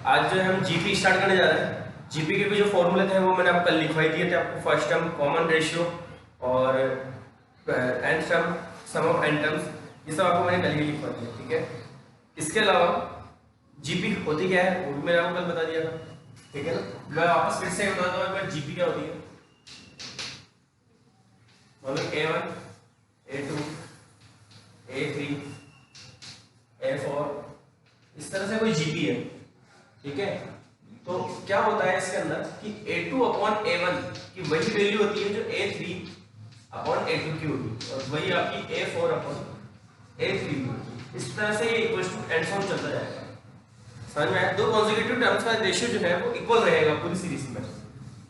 आज जो है हम जीपी स्टार्ट करने जा रहे हैं। जीपी के भी जो फॉर्मूले थे वो मैंने आपको कल लिखवाई दिए थे आपको। फर्स्ट टर्म, कॉमन रेशियो और nth term, sum of n terms, ये सब आपको मैंने कल ही लिखवा दिया, ठीक है। इसके अलावा जीपी होती क्या है वो भी मैंने आपको कल बता दिया था, ठीक है ना। मैं वापस फिर से बताता हूँ एक बार जीपी क्या होती है। मतलब A1, A2, A3, A4, इस तरह से कोई जीपी है, ठीक है। तो क्या होता है इसके अंदर कि A2 अपॉन A1 की वही वैल्यू होती है जो A3 अपॉन A2 की होगी, और वही आपकी A4 अपॉन A3 की होगी। इस तरह से ये इक्वल टू एंड सम चलता जाएगा। समझ में आया? दो कॉन्सेक्यूटिव टर्म्स का रेशियो जो है वो इक्वल रहेगा पूरी सीरीज में।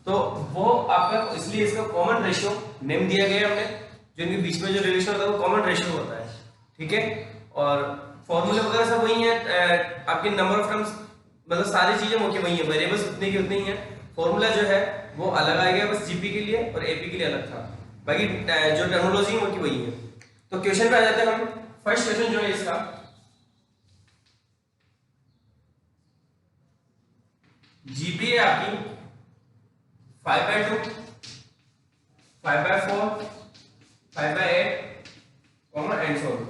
तो वो आपका, इसलिए इसका कॉमन रेशियो नेम दिया गया हमने, जो इनके बीच में जो रिलेशन होता है वो कॉमन रेशियो होता है, ठीक है। और फॉर्मूले वगैरह सब वही है, आपके नंबर ऑफ टर्म्स मतलब सारी चीजें मुख्य वही है, वेरिएबल्स उतने की उतनी ही है। फॉर्मूला जो है वो अलग आ गया बस जीपी के लिए, और एपी के लिए अलग था, बाकी जो टर्मिनोलॉजी है वो वही है। तो क्वेश्चन पे आ जाते हैं हम। फर्स्ट क्वेश्चन जो है इसका, जीपी है आपकी 5/2, 5/4, 5/8 कॉमन एंड सो ऑन।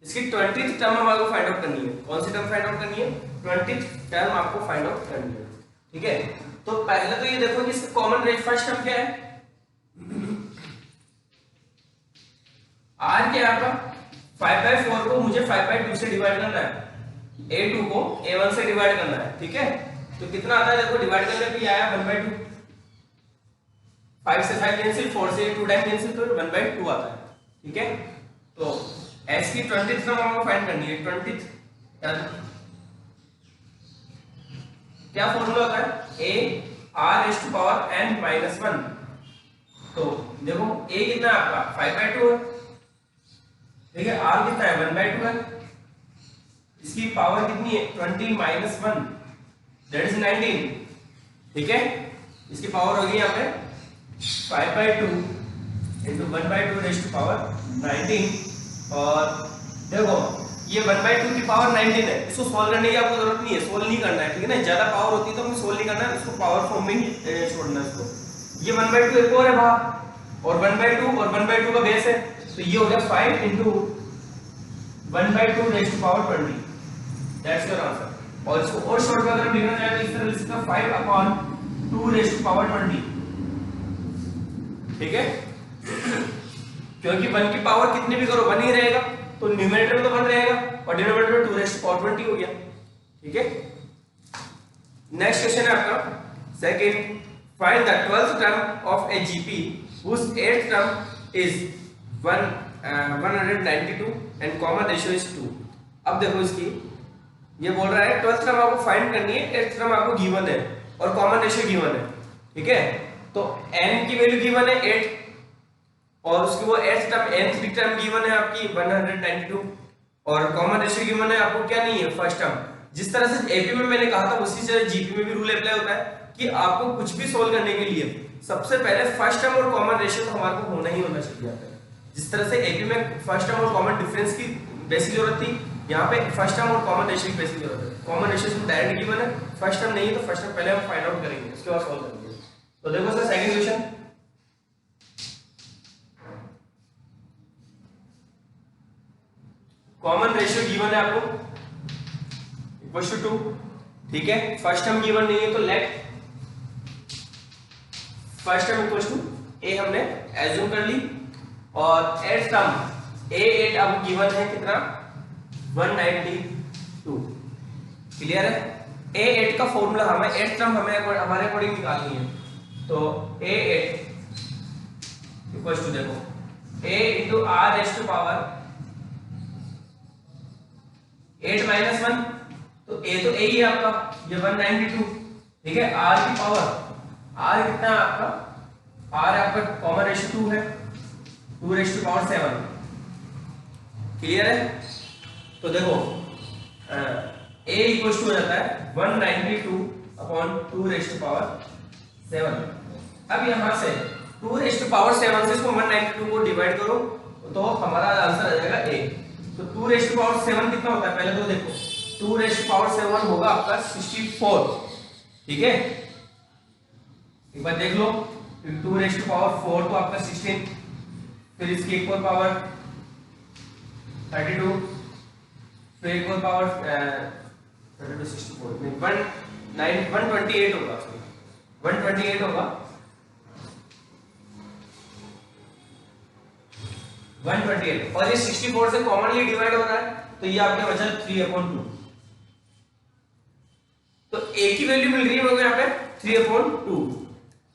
इसकी 20th टर्म हमको फाइंड आउट करनी है। कौन सी टर्म फाइंड आउट करनी है? 20th टर्म आपको फाइंड आउट करनी है, ठीक है। तो पहले तो ये देखो कि इसका कॉमन रेंज फर्स्ट टर्म क्या है, आर क्या है आपका 5/4 को मुझे 5/2 से डिवाइड करना है, A2 को A1 से डिवाइड करना है, ठीक है। तो कितना आता है देखो, डिवाइड करने पे आया 1/2, 5 से 5 कैंसिल, 4 से 2 टाइम कैंसिल, तो 1/2 आता है, ठीक है। तो s की 20th टर्म हमको फाइंड करनी है। 20th क्या फॉर्मूला होता है? a r⁻n-1। तो देखो a कितना है आपका 5/2 है, ठीक है। r कितना है 1/2 है, इसकी पावर कितनी है 20 - 1 दैट इज 19, ठीक है। इसकी पावर होगी यहाँ पे 5/2 into 1/2 raised to power 19। और देखो ये 1/2 की पावर 19 है, इसको सोल्व करने की आपको जरूरत नहीं है, सोल्व नहीं करना है, ठीक है ना। ज्यादा पावर होती है तो हमें सोल्व नहीं करना है, इसको पावर फॉर्म में ही छोड़ना है इसको। ये 1/2 एक और है बाहर, और 1/2 और 1/2 का बेस है, तो ये हो गया 5 into 1/2 raised to power 20, that's your answer. और इसको और शॉर्ट में अगर लिखना चाहे तो इस तरह लिख सकते हैं 5/2 raised to power 20, ठीक है। क्योंकि 1 की पावर कितनी भी करो 1 ही रहेगा, तो न्यूमरेटर में तो 1 रहेगा और डिनोमिनेटर में 2 raised to power 20 हो गया, ठीक है। नेक्स्ट क्वेश्चन है आपका second, find the 12th term of a GP whose 8th term is 192 and common ratio is 2। अब देखो इसकी, ये बोल रहा है 12th टर्म आपको फाइंड करनी है, 8th टर्म आपको गिवन है और कॉमन रेशियो गिवन है, ठीक है। तो n की वैल्यू गिवन है 8, और उसकी वो nth टर्म गिवन है आपकी 192, और कॉमन रेशियो गिवन है आपको क्या नहीं है फर्स्ट टर्म। जिस तरह से एपी में मैंने कहा था उसी तरह जीपी में भी रूल अप्लाई होता है कि आपको कुछ भी सोल्व करने के लिए सबसे पहले फर्स्ट टर्म और कॉमन रेशियो तो हमारे को होना ही होना चाहिए यहाँ पे। जिस तरह से एपी में फर्स्ट टर्म और कॉमन डिफरेंस की बेसिक जरूरत थी, यहाँ पे फर्स्ट टर्म और कॉमन रेशियो की बेसिक जरूरत है। कॉमन रेशियो में डायरेक्ट गिवन है, फर्स्ट टर्म नहीं है तो फर्स्ट टर्म पहले हम फाइंड आउट करेंगे, उसके बाद सॉल्व करेंगे। तो देखो sir second question, common ratio given है आपको इक्वल टू 2, ठीक है। फर्स्ट टर्म गिवन नहीं है तो let first term equal to a हमने एज्यूम कर ली, और एट टर्म a8 अब गिवन है कितना 192, क्लियर है। a8 का फॉर्मूला हमें एट टर्म हमें हमारे अकॉर्डिंग निकालनी है, तो a8 इक्वल टू देखो a into r raised to power 8 - 1, तो a तो a ही है आपका, ये 192, ठीक है। r की पावर, r कितना है आपका, r आपका कॉमन रेशियो 2 है, 2 raised to power 7, क्लियर है। तो देखो a इक्वल टू हो जाता है 192 अपॉन 2 raised to power 7। अब यहां से 2 raised to power 7 से इसको 192 को डिवाइड करो तो हमारा आंसर आ जाएगा a। तो 2 raised to power 7 कितना होता है पहले तो देखो, 2 रेस्ट पावर 7 होगा आपका 64, ठीक है। एक बार देख लो, 2 रेस्ट पावर 4 तो आपका 16, फिर इसकी एक और पावर 32, फिर एक और पावर 32 64 नहीं 128 होगा, 128 होगा, 128 और ये 64 से कॉमनली डिवाइड हो रहा है तो ये आपके बचा 3/2। तो एक ही वैल्यू मिल रही है मेरे को यहाँ पे 3/2।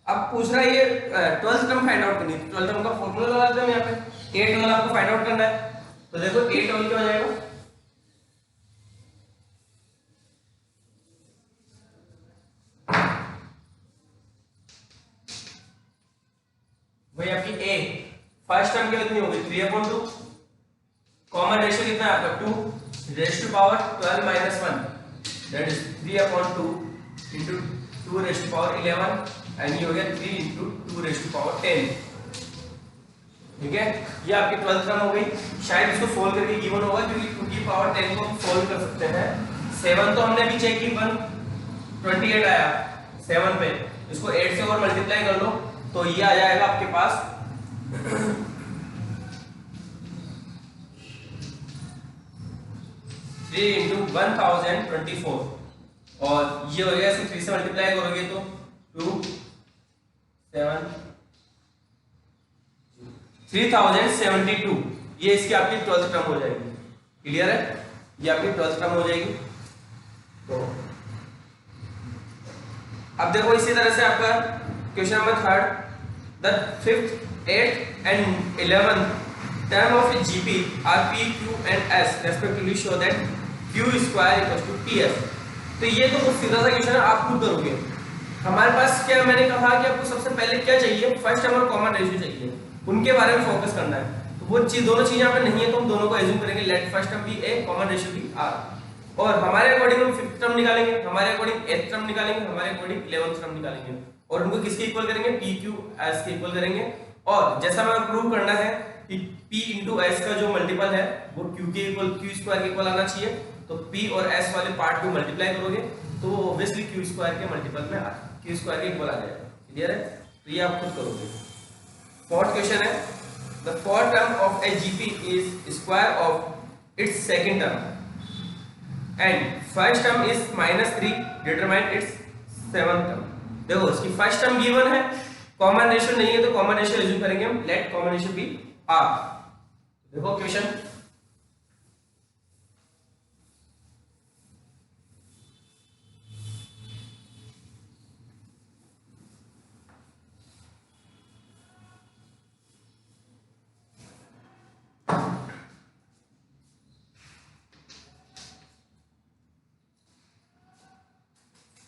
अब पूछ रहा है ये 12th टर्म फाइंड आउट करनी है, 12th टर्म का फॉर्मूला लगा देते हैं यहाँ पे। 8 वाला आपको फाइंड आउट करना है, तो देखो 8 वाला क्या हो जाएगा, वही आपकी a फर्स्ट टर्म क्या कितनी होगी 3/2, कॉमन रेशियो कितना है आपका 2 raise to power 12 minus 1 that is 3/2 into 2 raise to power 11 and ये हो गया 3 into 2 रेज़ टू पावर 10, ठीक है। ये आपकी 12th टर्म हो गई। शायद इसको सोल्व करके गिवन होगा क्योंकि 2 की पावर 10 को हम सोल्व कर सकते हैं। 7 तो हमने अभी चेक की 128 आया 7 पे, इसको 8 से और मल्टीप्लाई कर लो तो ये आ जाएगा आपके पास 3 into 1024 और ये हो गया, इसको 3 से मल्टीप्लाई करोगे तो 2 7 3072, ये इसकी आपकी 12th टर्म हो जाएगी। क्लियर है, ये आपकी 12th टर्म हो जाएगी। तो अब देखो इसी तरह से आपका question number 3, the 5th 8th and 11th term of GP are P, Q and S respectively show that Q square equals to PS। तो ये तो बहुत सीधा सा क्वेश्चन है, आप खुद करोगे। हमारे पास क्या, मैंने कहा कि आपको सबसे पहले क्या चाहिए, फर्स्ट टर्म और कॉमन रेशियो चाहिए, उनके बारे में फोकस करना है। तो वो चीज, दोनों चीजें यहाँ पे नहीं है तो हम दोनों को एज्यूम करेंगे, let first term be A, common ratio be R. और हमारे अकॉर्डिंग हम 5th टर्म निकालेंगे, हमारे अकॉर्डिंग 8th टर्म निकालेंगे, हमारे अकॉर्डिंग 11th टर्म निकालेंगे और उनको किसके इक्वल करेंगे, पी क्यू एस के इक्वल करेंगे। और जैसा हमें प्रूव करना है कि P इंटू एस का जो मल्टीपल है वो Q के इक्वल, Q स्क्वायर के इक्वल आना चाहिए। तो P और S वाले पार्ट को मल्टीप्लाई करोगे तो ऑब्वियसली Q स्क्वायर के मल्टीपल में Q स्क्वायर के इक्वल आ जाएगा। क्लियर है, तो ये आप खुद करोगे। 4th क्वेश्चन है, the 4th term of a GP is square of its second term and first term is -3, determine its 7th term. देखो इसकी फर्स्ट टर्म गिवन है, कॉमन रेशियो नहीं है तो कॉमन रेशियो एज्यूम करेंगे हम, let common ratio be R. देखो question,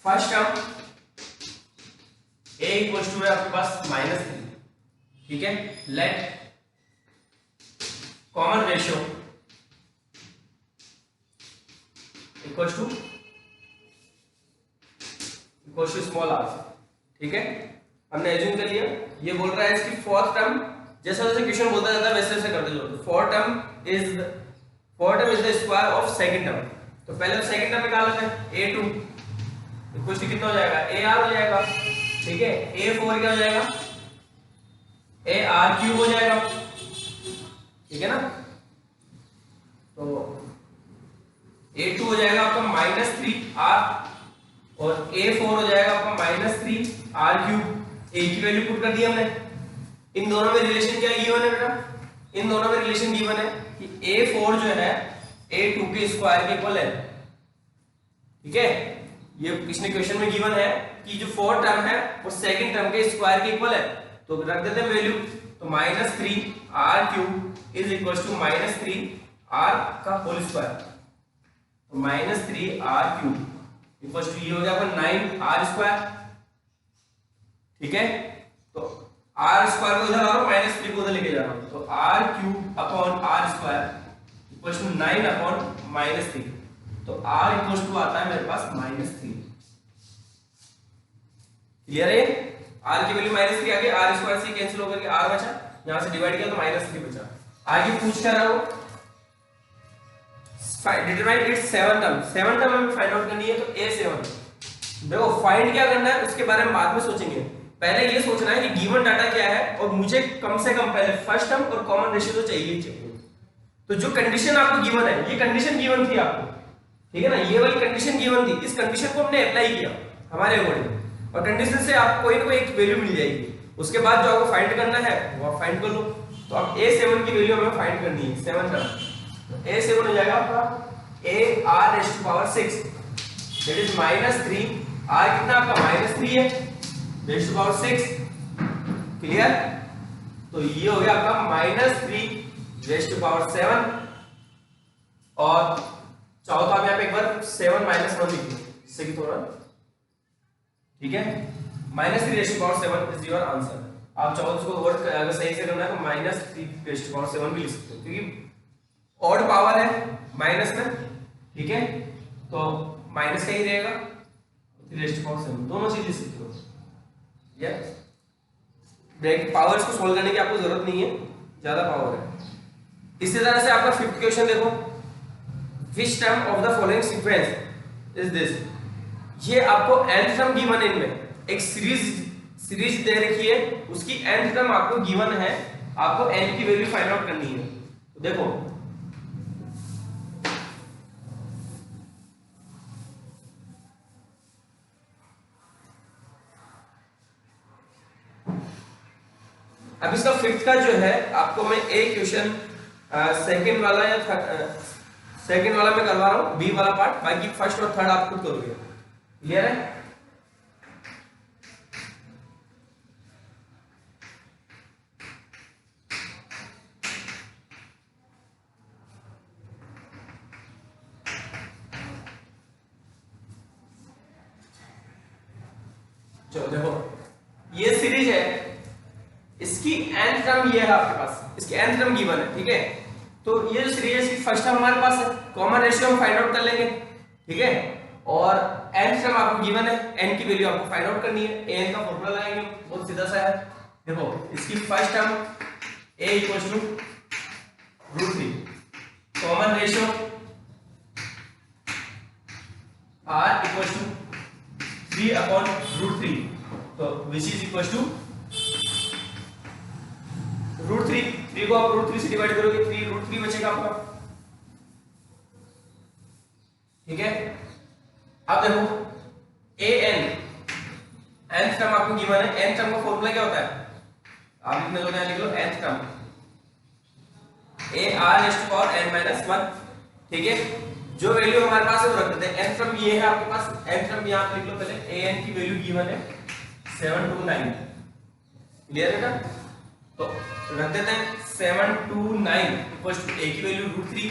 first term a equal to है आपके पास -3, ठीक है। Let common ratio equal to small r, ठीक है। हमने एज्यूम कर लिया। ये बोल रहा है इसकी 4th टर्म, जैसा जैसे क्वेश्चन बोलता जाता है वैसे वैसे करते जाओ। 4th term is the square of second term. तो पहले सेकंड टर्म निकाल लेते हैं, a2 इक्वल टू कितना हो जाएगा, AR हो जाएगा, ठीक है। A4 क्या हो जाएगा, AR³ हो जाएगा, ठीक है ना। तो A2 हो जाएगा आपका -3R और A4 हो जाएगा आपका -3R³। A की वैल्यू पुट कर दी हमने। इन दोनों में रिलेशन क्या गिवन है बेटा, इन दोनों में रिलेशन गिवन है कि A4 जो है A2 के स्क्वायर के इक्वल है, ठीक है। ये किसने क्वेश्चन में गिवन है कि जो 4th टर्म है वो सेकंड टर्म के स्क्वायर के इक्वल है, तो रख देते हैं वैल्यू। तो -3R³ is equal to -3R का होल स्क्वायर। तो -3R³ इक्वल टू ये हो गया आपका 9R², ठीक है। तो R स्क्वायर को इधर लाओ, -3 को उधर लेके जा रहा हूं, तो R³ upon R² equal to 9 upon -3। तो R इक्वल टू आता है मेरे पास -3। क्लियर है, R की वैल्यू -3 आ गई, R स्क्वायर से कैंसिल होकर के R बचा, यहां से डिवाइड किया तो -3 बचा। आगे पूछ क्या रहा हो, डिटरमाइन इट्स सेवन टर्म हमें फाइंड आउट करनी है। तो A7 देखो फाइंड क्या करना है उसके बारे में बाद में सोचेंगे, पहले ये सोचना है कि गिवन डाटा क्या है और मुझे कम से कम पहले फर्स्ट टर्म और कॉमन रेशियो तो चाहिए ही चाहिए। तो जो कंडीशन आपको गिवन है, ये कंडीशन गिवन थी आपको, ठीक है ना, ये वाली कंडीशन गिवन थी, इस कंडीशन को हमने अप्लाई किया हमारे अकॉर्डिंग और कंडीशन से आपको कोई ना कोई एक वैल्यू मिल जाएगी। उसके बाद जो आपको फाइंड करना है वो आप फाइंड कर लो। तो अब A7 की वैल्यू हमें फाइंड करनी है 7 टर्म। तो A7 हो जाएगा आपका AR⁻⁶ दैट इज -3, R कितना आपका -3 है, ⁻⁶, क्लियर। तो ये हो गया आपका -3⁻7 और चाहो तो आप यहाँ पे एक बार 7 - 1 लिख लो, इससे कि थोड़ा ठीक है। -3⁻7 इज योर आंसर। आप चाहो तो उसको वर्ड अगर सही से करना है तो -3⁻7 भी लिख सकते हो क्योंकि ऑड पावर है माइनस में, ठीक है, तो माइनस का ही रहेगा 3⁻7 दोनों चीज लिख सकते हो। यस, ब्रैकेट पावर्स को सोल्व करने की आपको जरूरत नहीं है, ज्यादा पावर है। इसी तरह से आपका फिफ्थ क्वेश्चन देखो, which term of the following sequence is this। ये आपको nth टर्म गिवन है, इनमें एक सीरीज दे रखी है, उसकी nth टर्म आपको गिवन है, आपको n की वैल्यू फाइंड आउट करनी है। तो देखो अब इसका फिफ्थ का जो है आपको मैं एक क्वेश्चन सेकंड वाला या सेकंड वाला मैं करवा रहा हूं, बी वाला पार्ट, बाकी फर्स्ट और थर्ड आप खुद करोगे। क्लियर है। चलो देखो ये सीरीज है, इसकी nth टर्म ये है आपके पास, इसकी nth टर्म गिवन है, ठीक है। तो ये जो सीरीज है इसकी फर्स्ट टर्म हमारे पास है, कॉमन रेशियो हम फाइंड आउट कर लेंगे, ठीक है, और nth टर्म आपको गिवन है, n की वैल्यू आपको फाइंड आउट करनी है। an का फॉर्मूला लगाएंगे, बहुत सीधा सा है। देखो इसकी first term a = √3, common ratio r = 3/√3, तो which is equal to √3, 3 को आप √3 से डिवाइड करोगे 3√3 बचेगा आपका, ठीक है। अब देखो an nth टर्म आपको गिवन है, nth टर्म का फॉर्मूला क्या होता है, आप लिखने लगे लिख लो nth टर्म AR⁻n-1, ठीक है। जो वैल्यू हमारे पास है वो रख देते हैं, nth टर्म ये है आपके पास, nth टर्म यहां पे लिख लो पहले, an की वैल्यू गिवन है 729, क्लियर है ना। तो रख देते हैं 729 इक्वल्स टू a की वैल्यू √3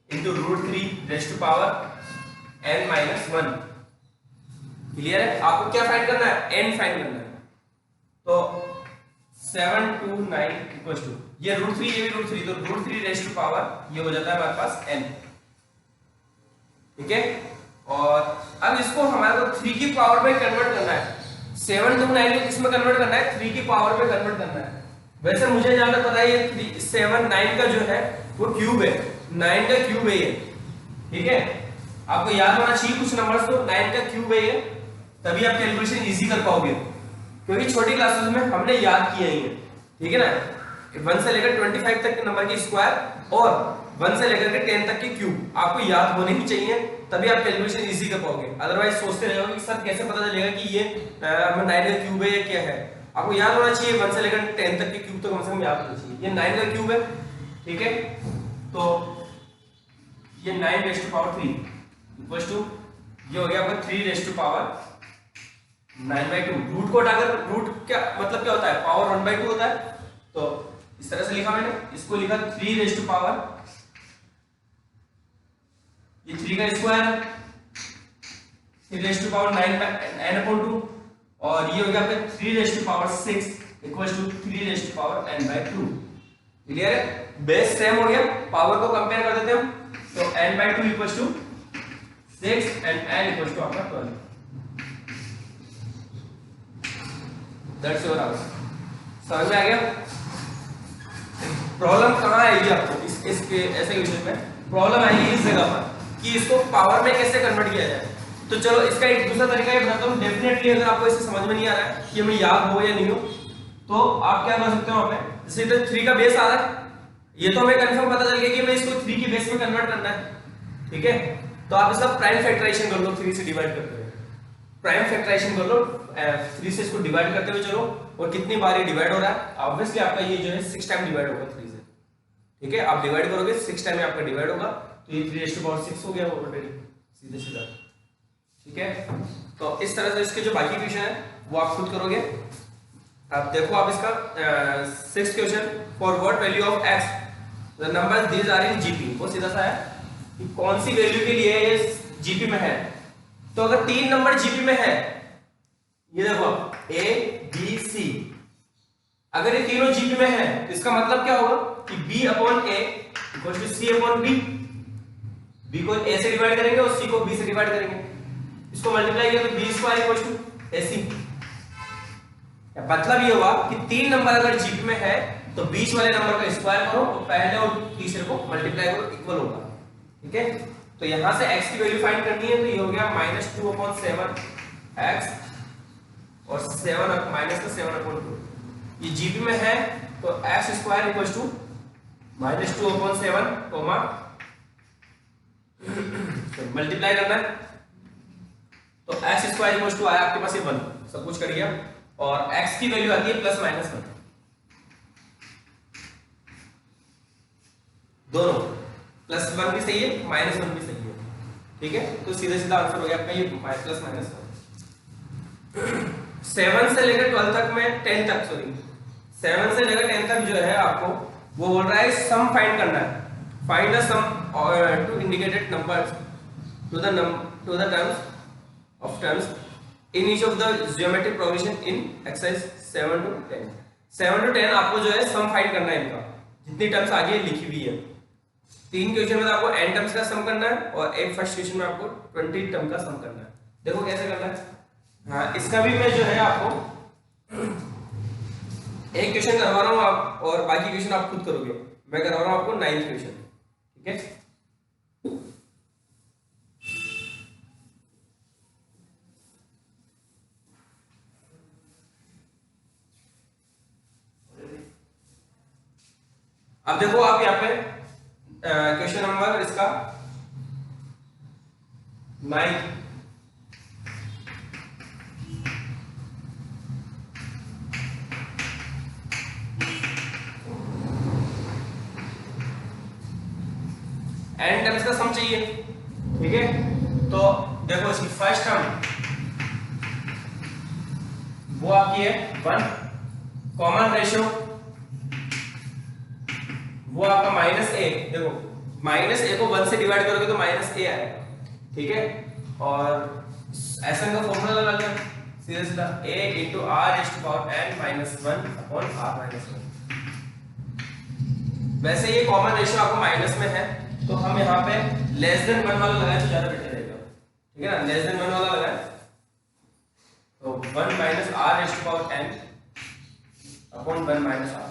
into √3n-1, क्लियर है। आपको क्या फाइंड करना है, n फाइंड करना है। तो 729 इक्वल्स टू ये √3, ये भी √3, तो √3 ये हो जाता है हमारे पास n, ठीक है। और अब इसको हमारे को 3 की पावर में कन्वर्ट करना है, 729 को किसमें कन्वर्ट करना है, 3 की पावर में कन्वर्ट करना है। वैसे मुझे जहां तक पता है ये 7 9 का जो है वो क्यूब है, 9 का क्यूब है ये, ठीक है। आपको याद होना चाहिए कुछ नंबर्स, तो 9 का क्यूब है ये, तभी आप कैलकुलेशन इजी कर पाओगे, क्योंकि छोटी क्लासेस में हमने याद किया ही है, ठीक है ना। 1 से लेकर 25 तक के नंबर की स्क्वायर और 1 से लेकर के 10 तक के क्यूब आपको याद होने ही चाहिए, तभी आप कैलकुलेशन इजी कर पाओगे। अदरवाइज सोचते रहोगे कि सर कैसे पता चलेगा कि ये 9 का क्यूब है या क्या है। आपको याद होना चाहिए 1 से लेकर 10 तक के क्यूब तो कम से कम याद होना चाहिए। ये 9 का क्यूब है, ठीक है। तो ये 9⁻³ इक्वल्स टू ये हो गया आपका 3⁻⁹ रूट को हटाकर, रूट क्या मतलब क्या होता है, पावर 1/2 होता है। तो इस तरह से लिखा मैंने, इसको लिखा 3⁻, ये 3 का स्क्वायर 3⁻9n/2, और ये हो गया आपका 3⁻6 इक्वल्स टू 3⁻n/2, क्लियर है। बेस सेम हो गया, पावर को कंपेयर कर देते हैं हम, तो n/2 equals to 6 and n equals to आपका 12। That's your answer. समझ में आ गया। प्रॉब्लम कहां आएगी आपको इसके ऐसे क्वेश्चन में, प्रॉब्लम आएगी इस जगह पर कि इसको पावर में कैसे कन्वर्ट किया जाए। तो चलो इसका एक दूसरा तरीका ये बताता हूँ। डेफिनेटली अगर आपको इसे समझ में नहीं आ रहा है कि हमें याद हो या नहीं हो, तो आप क्या कर सकते हो, वहां पे जैसे इधर 3 का बेस आ रहा है, ये तो हमें कंफर्म पता चल गया कि हमें इसको 3 के बेस में कन्वर्ट करना है, ठीक है। तो आप इसका प्राइम फैक्टराइजेशन कर लो 3 से डिवाइड करते हुए, प्राइम फैक्टराइजेशन कर लो 3 से इसको डिवाइड करते हुए चलो, और कितनी बार ये डिवाइड हो रहा है, ऑब्वियसली आपका ये जो है 6 टाइम डिवाइड होगा 3 से, ठीक है। आप डिवाइड करोगे 6 टाइम में आपका डिवाइड होगा, तो ये 3⁻6 हो गया ऑलरेडी, सीधे सीधा, ठीक है। तो इस तरह से इसके जो बाकी क्वेश्चन है वो आप खुद करोगे। अब देखो आप इसका 6th question, for what value of x the number these are in GP. वो सीधा सा है कि कौन सी वैल्यू के लिए ये जीपी में है। तो अगर 3 नंबर जीपी में है, ये देखो a b c, अगर ये तीनों जीपी में है तो इसका मतलब क्या होगा कि b upon a equal to c upon b, b को a से डिवाइड करेंगे और c को b से डिवाइड करेंगे, इसको मल्टीप्लाई किया तो b square equal to ac। मतलब ये हुआ कि 3 नंबर अगर जीपी में है तो बीच वाले नंबर का स्क्वायर करो और पहले और तीसरे को मल्टीप्लाई करो, इक्वल होगा, ठीक है। तो यहां से x की वैल्यू फाइंड करनी है, तो ये हो गया -2/7 x और 7 -7/2। ये जीपी में है तो x square equal to -2/7 comma multiply करना है, तो x स्क्वायर इक्वल टू आया आपके पास ये 1, सब कुछ करिए, और x की वैल्यू आती है +-1, दोनों +1 भी सही है -1 भी सही है, ठीक है। तो सीधा सीधा आंसर हो गया आपका ये +-1। 7 से लेकर 12 तक में 10 तक, सॉरी 7 से लेकर 10 तक जो है आपको वो बोल रहा है सम फाइंड करना है, find the sum to indicated numbers to the terms in each of the geometric progression in exercise 7 to 10। 7 to 10 आपको जो है सम फाइंड करना है इनका, जितनी टर्म्स आगे लिखी हुई है। 3 क्वेश्चन में तो आपको n टर्म्स का सम करना है और एक फर्स्ट क्वेश्चन में आपको 20 टर्म का सम करना है। देखो कैसे करना है। हाँ, इसका भी मैं जो है आपको एक क्वेश्चन करवा रहा हूँ आप, और बाकी क्वेश्चन आप खुद करोगे। मैं करवा रहा हूँ आपको 9th क्वेश्चन, ठीक है। अब देखो आप यहाँ पे क्वेश्चन नंबर इसका 9, n टर्म्स का सम चाहिए, ठीक है। तो देखो इसकी फर्स्ट टर्म वो आपकी है 1, कॉमन रेशियो वो आपका -a, देखो -a को 1 से डिवाइड करोगे तो -a आएगा, ठीक है। और Sn का फॉर्मूला लगा लिया सीधा सीधा, a × r⁻n-1/r-1। वैसे ये कॉमन रेशियो आपको माइनस में है, तो हम यहाँ पे <1 वाला लगाए तो ज्यादा बेटर रहेगा, ठीक है ना। <1 वाला लगाए तो 1 -r⁻n/1 -r।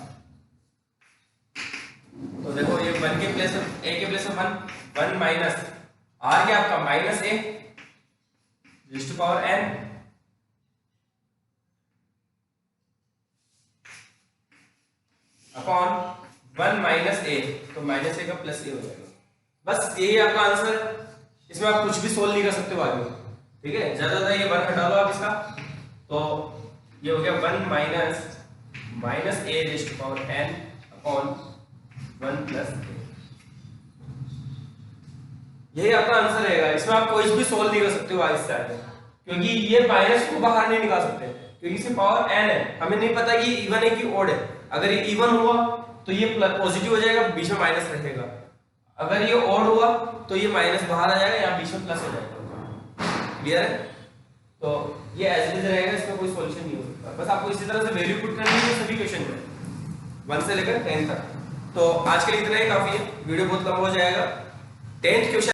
तो देखो ये 1 के प्लेस में a के प्लेस में 1 माइनस r क्या आपका -a n अपॉन 1 -a, तो -a का प्लस a हो जाएगा। बस यही आपका आंसर है, इसमें आप कुछ भी सोल्व नहीं कर सकते हो आगे, ठीक है। ज्यादा ये 1 हटा लो आप इसका, तो ये हो गया 1 -a n अपॉन 1 + a। यही आपका आंसर रहेगा, इसमें आप कोई भी सोल्व नहीं कर सकते हो आगे से आगे, क्योंकि ये माइनस को बाहर नहीं निकाल सकते, क्योंकि इसकी पावर n है। हमें नहीं पता कि इवन है कि ओड है। अगर ये इवन हुआ तो ये पॉजिटिव हो जाएगा, बीच में माइनस रहेगा। अगर ये ओड हुआ तो ये माइनस बाहर आ जाएगा, यहाँ बीच में प्लस हो जाएगा। क्लियर है। तो ये एज इट इज रहेगा, इसमें कोई सॉल्यूशन नहीं हो सकता। बस आपको इसी तरह से वैल्यू पुट करनी है सभी क्वेश्चन में 1 से लेकर 10 तक। तो आज के लिए इतना ही काफी है, वीडियो बहुत लंबा हो जाएगा। 10th question